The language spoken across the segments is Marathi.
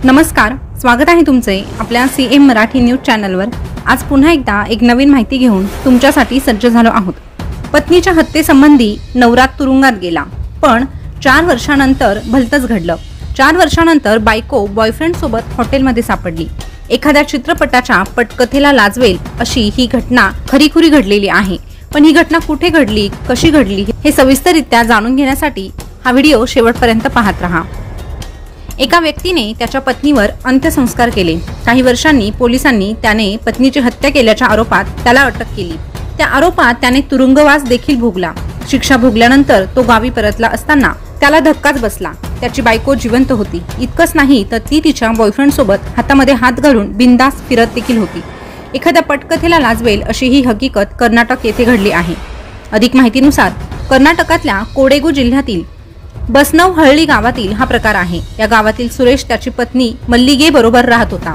नमस्कार, स्वागत आहे तुमचे आपल्या सीएम मराठी न्यूज चॅनलवर। आज पुन्हा एकदा एक नवीन माहिती घेऊन तुमच्यासाठी सज्ज झालो आहोत। पत्नीच्या हत्येसंबंधी नवरा तुरुंगात गेला, पण 4 वर्षांनंतर भलतंच घडलं। 4 वर्षांनंतर बायको बॉयफ्रेंड सोबत हॉटेलमध्ये सापडली। एखाद्या चित्रपटाच्या पटकथेला लाजवेल अशी ही घटना खरीखुरी घडलेली आहे। पण ही घटना कुठे घडली, कशी घडली हे सविस्तररित्या जाणून घेण्यासाठी हा व्हिडिओ शेवटपर्यंत पाहत रहा। एका व्यक्तीने त्याच्या पत्नीवर अंत्यसंस्कार केले। काही वर्षांनी पोलिसांनी त्याने पत्नीची हत्या केल्याच्या आरोपात त्याला अटक केली। त्या आरोपात त्याने तुरुंगवास देखील भोगला। शिक्षा भोगल्यानंतर तो गावी परतला असताना त्याला धक्काच बसला। त्याची बायको जिवंत होती। इतकंच नाही तर ती तिच्या बॉयफ्रेंड सोबत हातामध्ये हात घालून बिंदास फिरत देखील होती। एखाद्या पटकथेला लाजवेल अशी ही हकीकत कर्नाटक येथे घडली आहे। अधिक माहितीनुसार कर्नाटकातल्या कोडेगू जिल्ह्यातील बसनवहळ्ळी गावातील हा प्रकार आहे। या गावातील सुरेश त्याची पत्नी मल्लिगे बरोबर राहत होता।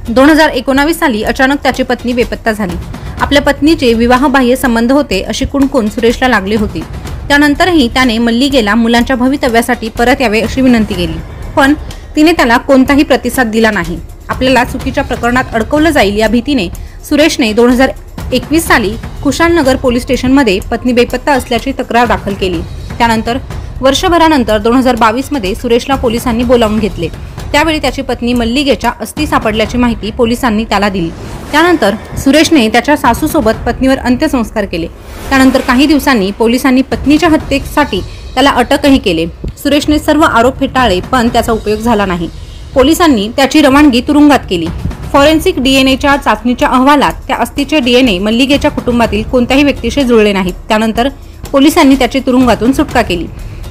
2019 साली अचानक त्याची पत्नी बेपत्ता झाली। आपल्या पत्नीचे विवाहबाह्य संबंध होते अशी कुणकुण सुरेशला लागली होती। त्यानंतरही त्याने मल्लिगेला मुलांच्या भवितव्यासाठी परत यावे अशी विनंती केली, पण तिने त्याला कोणताही प्रतिसाद दिला नाही। आपल्याला चुकीच्या प्रकरणात अडकवलं जाईल या भीतीने सुरेशने 2021 साली कुशालनगर पोलीस स्टेशनमध्ये पत्नी बेपत्ता असल्याची तक्रार दाखल केली। त्यानंतर वर्षभरानंतर 2022 मध्ये सुरेशला पोलिसांनी बोलावून घेतले। त्यावेळी त्याची पत्नी मल्लिगेच्या अस्थी सापडल्याची माहिती पोलिसांनी त्याला दिली। त्यानंतर सुरेशने त्याच्या सासूसोबत पत्नीवर अंत्यसंस्कार केले। त्यानंतर काही दिवसांनी पोलिसांनी पत्नीच्या हत्येसाठी त्याला अटकही केले। सुरेशने सर्व आरोप फेटाळले, पण त्याचा उपयोग झाला नाही। पोलिसांनी त्याची रवानगी तुरुंगात केली। फॉरेन्सिक डीएनएच्या चाचणीच्या अहवालात त्या अस्थीचे डीएनए मल्लिगेच्या कुटुंबातील कोणत्याही व्यक्तीशी जुळले नाहीत। त्यानंतर पोलिसांनी त्याची तुरुंगातून सुटका केली।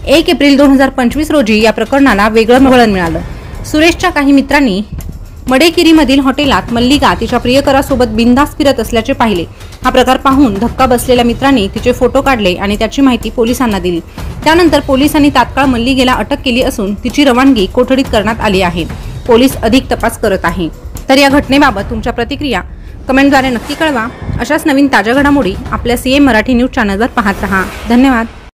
1 एप्रिल 2025 रोजी या प्रकरणाला वेगळं वळण मिळालं। सुरेशच्या काही मित्रांनी मडेकिरीमधील हॉटेलात मल्लिगा तिच्या प्रियकरासोबत बिंदास फिरत असल्याचे पाहिले। हा प्रकार पाहून धक्का बसलेल्या मित्रांनी तिचे फोटो काढले आणि त्याची माहिती पोलिसांना दिली। त्यानंतर पोलिसांनी तात्काळ मल्लिगेला अटक केली असून तिची रवानगी कोठडीत करण्यात आली आहे। पोलीस अधिक तपास करत आहे। तर या घटनेबाबत तुमच्या प्रतिक्रिया कमेंटद्वारे नक्की कळवा। अशाच नवीन ताज्या घडामोडी आपल्या सीएम मराठी न्यूज चॅनलवर पाहत रहा। धन्यवाद।